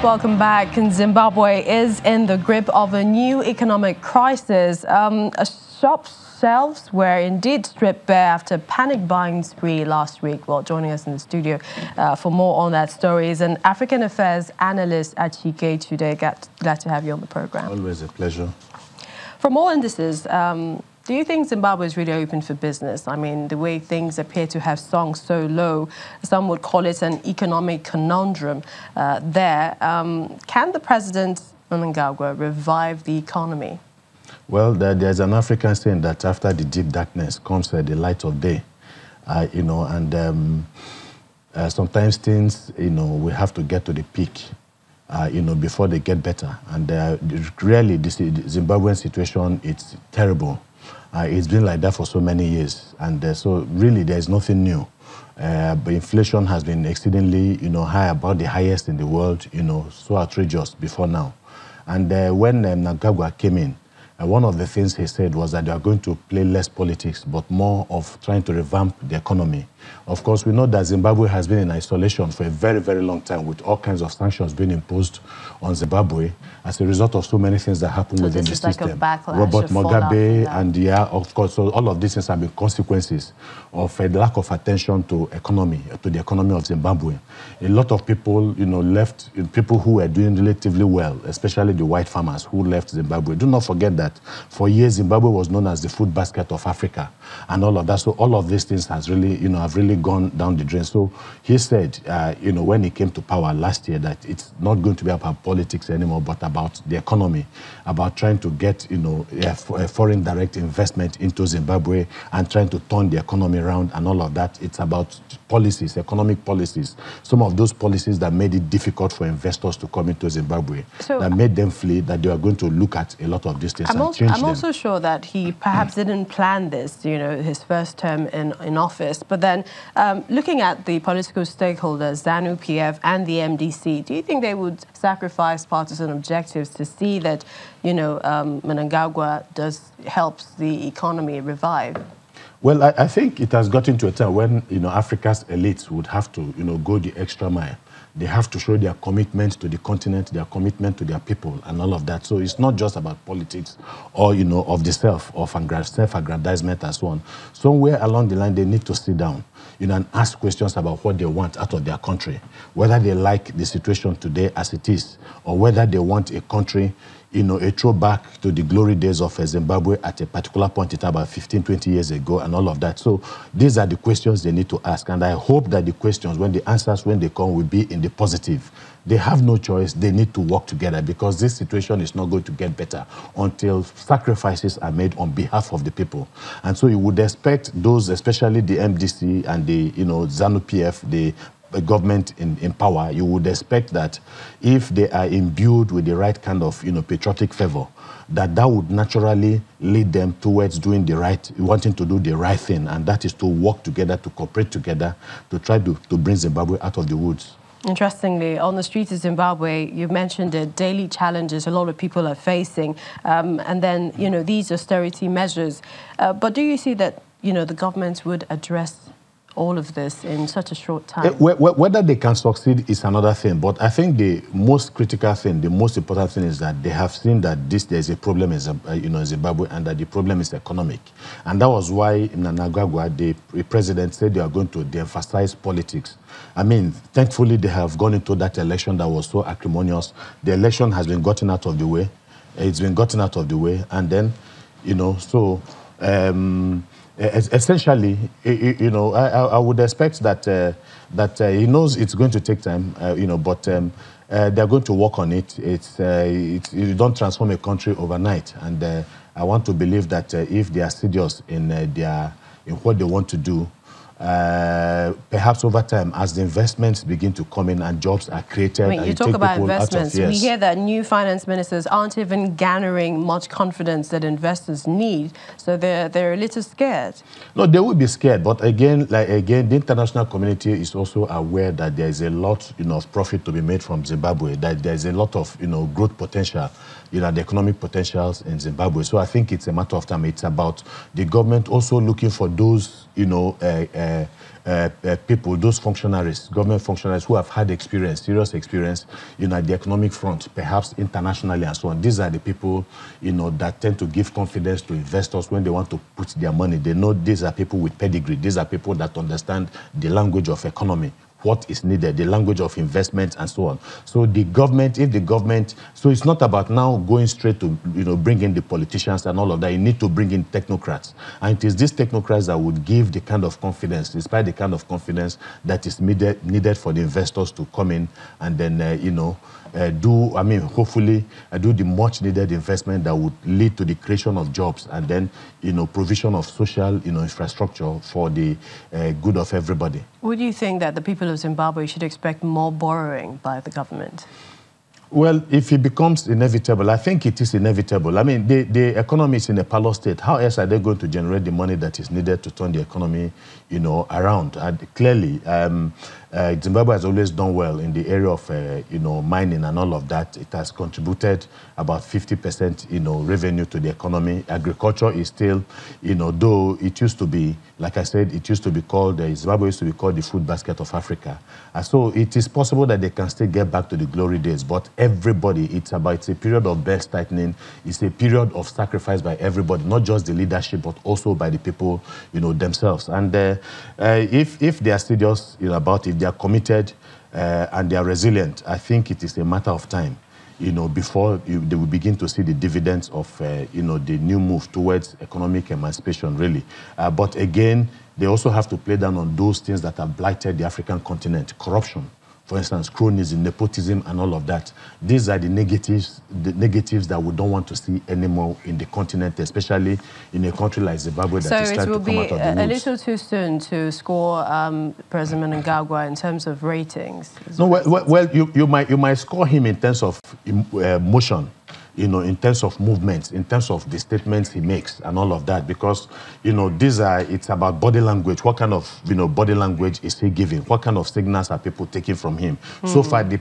Welcome back. Zimbabwe is in the grip of a new economic crisis. Shop shelves were indeed stripped bare after panic buying spree last week. Well, joining us in the studio for more on that story is an African affairs analyst at Chike today. Glad to have you on the program. Always a pleasure. From all indices, do you think Zimbabwe is really open for business? I mean, the way things appear to have sunk so low, some would call it an economic conundrum there. Can the president, Mnangagwa, revive the economy? Well, there's an African saying that after the deep darkness comes the light of day, sometimes things, we have to get to the peak, before they get better. And really, the Zimbabwean situation, it's terrible. It's been like that for so many years. And so really, there's nothing new. But inflation has been exceedingly, high, about the highest in the world, so outrageous before now. And when Mnangagwa came in, one of the things he said was that they are going to play less politics, but more of trying to revamp the economy. Of course, we know that Zimbabwe has been in isolation for a very, very long time, with all kinds of sanctions being imposed on Zimbabwe as a result of so many things that happen within the system. Like a backlash, Robert Mugabe, and of course, so all of these things have been consequences of a lack of attention to the economy of Zimbabwe. A lot of people, left, people who were doing relatively well, especially the white farmers who left Zimbabwe. Do not forget that for years, Zimbabwe was known as the food basket of Africa and all of that. So all of these things has really, have really gone down the drain. So he said, when he came to power last year, that it's not going to be about politics anymore, but about the economy, about trying to get, foreign direct investment into Zimbabwe and trying to turn the economy around and all of that. It's about policies, economic policies, some of those policies that made it difficult for investors to come into Zimbabwe, that made them flee, that they are going to look at a lot of these things and change them. I'm also sure that he perhaps didn't plan this, his first term in office. But then looking at the political stakeholders, ZANU-PF and the MDC, do you think they would sacrifice partisan objectives to see that, Mnangagwa helps the economy revive? Well, I think it has gotten to a time when, Africa's elites would have to, go the extra mile. They have to show their commitment to the continent, their commitment to their people and all of that. So it's not just about politics or, of the self-aggrandizement and so on. Somewhere along the line, they need to sit down, and ask questions about what they want out of their country, whether they like the situation today as it is, or whether they want a country, a throwback to the glory days of Zimbabwe at a particular point in time, about 15, 20 years ago and all of that. So these are the questions they need to ask. And I hope that the questions, when the answers, when they come, will be in the positive. They have no choice. They need to work together, because this situation is not going to get better until sacrifices are made on behalf of the people. And so you would expect those, especially the MDC and the, ZANU-PF, the government in power, you would expect that if they are imbued with the right kind of, patriotic fervor, that would naturally lead them towards wanting to do the right thing, and that is to work together, to cooperate together, to try to bring Zimbabwe out of the woods. Interestingly, on the streets of Zimbabwe, you've mentioned the daily challenges a lot of people are facing, and then, these austerity measures. But do you see that, the government would address all of this in such a short time? Whether they can succeed is another thing, but I think the most critical thing, the most important thing is that they have seen that there's a problem in Zimbabwe, and that the problem is economic. And that was why Mnangagwa, the president, said they are going to de-emphasize politics. I mean, thankfully, they have gone into that election that was so acrimonious. The election has been gotten out of the way. It's been gotten out of the way, and then, essentially, I would expect that he knows it's going to take time, but they're going to work on it. You don't transform a country overnight, and I want to believe that if they are serious in what they want to do, perhaps over time, as the investments begin to come in and jobs are created. You talk about investments. We hear that new finance ministers aren't even garnering much confidence that investors need, so they're a little scared. No, they will be scared, but again, the international community is also aware that there is a lot, of profit to be made from Zimbabwe. That there is a lot of, growth potential, the economic potentials in Zimbabwe. So I think it's a matter of time. It's about the government also looking for those, people, those functionaries, government functionaries who have had experience, serious experience, at the economic front, perhaps internationally and so on. These are the people, that tend to give confidence to investors when they want to put their money. They know these are people with pedigree. These are people that understand the language of economy, what is needed, the language of investment and so on. So the government, so it's not about now going straight to, bring in the politicians and all of that. You need to bring in technocrats. And it is these technocrats that would give the kind of confidence, despite the kind of confidence that is needed for the investors to come in and then, hopefully do the much needed investment that would lead to the creation of jobs and then, provision of social, infrastructure for the good of everybody. Would you think that the people of Zimbabwe should expect more borrowing by the government? Well, if it becomes inevitable, I think it is inevitable. I mean, the economy is in a parlor state. How else are they going to generate the money that is needed to turn the economy, around? And clearly, Zimbabwe has always done well in the area of, mining and all of that. It has contributed about 50%, revenue to the economy. Agriculture is still, though it used to be, like I said, it used to be called, Zimbabwe used to be called the food basket of Africa. So it is possible that they can still get back to the glory days, but everybody, it's a period of belt tightening. It's a period of sacrifice by everybody, not just the leadership, but also by the people, themselves. And if they are serious about it, they are committed and they are resilient, I think it is a matter of time, before they will begin to see the dividends of, the new move towards economic emancipation, really. But again, they also have to play down on those things that have blighted the African continent. Corruption, for instance, cronyism, nepotism, and all of that. These are the negatives that we don't want to see anymore in the continent, especially in a country like Zimbabwe that is trying to come out of the woods. So it will be a little too soon to score President Mnangagwa in terms of ratings? No, well, you might score him in terms of motion, in terms of movements, in terms of the statements he makes and all of that, because, it's about body language. What kind of, body language is he giving? What kind of signals are people taking from him? So far, the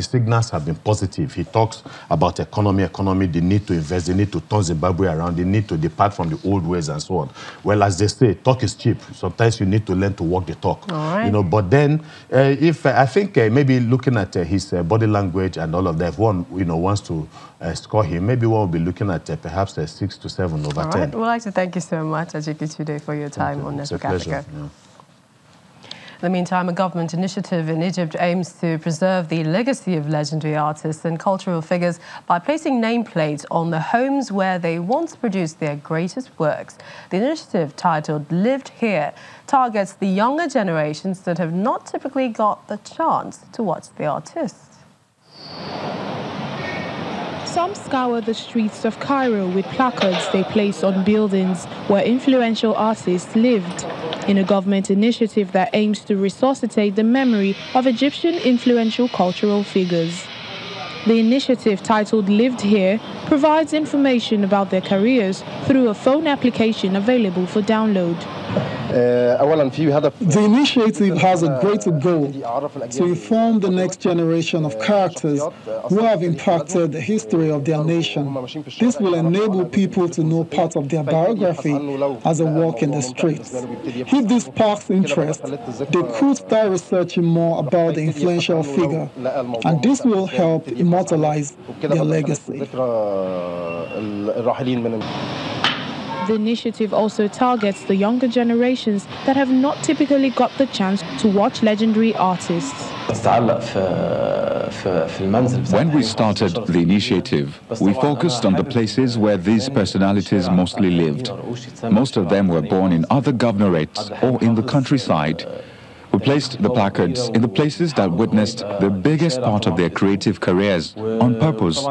signals have been positive. He talks about economy, the need to invest, the need to turn Zimbabwe around, the need to depart from the old ways and so on. Well, as they say, talk is cheap. Sometimes you need to learn to walk the talk. All right. But then, I think maybe looking at his body language and all of that, if one, wants to score him, maybe one will be looking at perhaps a 6 to 7 over 10. All right. We'd like to thank you so much, Ajiki, today for your time on Network Africa. Yeah. In the meantime, a government initiative in Egypt aims to preserve the legacy of legendary artists and cultural figures by placing nameplates on the homes where they once produced their greatest works. The initiative, titled Lived Here, targets the younger generations that have not typically got the chance to watch the artists. Some scour the streets of Cairo with placards they place on buildings where influential artists lived, in a government initiative that aims to resuscitate the memory of Egyptian influential cultural figures. The initiative, titled Lived Here, provides information about their careers through a phone application available for download. The initiative has a greater goal to inform the next generation of characters who have impacted the history of their nation. This will enable people to know part of their biography as a walk in the streets. If this sparks interest, they could start researching more about the influential figure, and this will help immortalize their legacy. The initiative also targets the younger generations that have not typically got the chance to watch legendary artists. When we started the initiative, we focused on the places where these personalities mostly lived. Most of them were born in other governorates or in the countryside. We placed the placards in the places that witnessed the biggest part of their creative careers on purpose.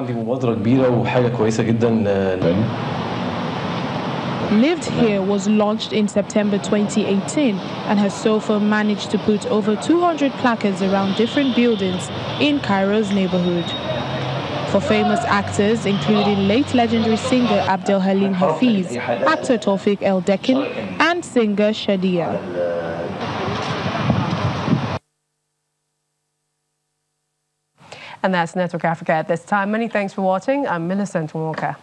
Lived Here was launched in September 2018 and has so far managed to put over 200 placards around different buildings in Cairo's neighborhood. For famous actors, including late legendary singer Abdel Halim Hafiz, actor Tawfiq El Dekin, and singer Shadia. And that's Network Africa at this time. Many thanks for watching. I'm Millicent Walker.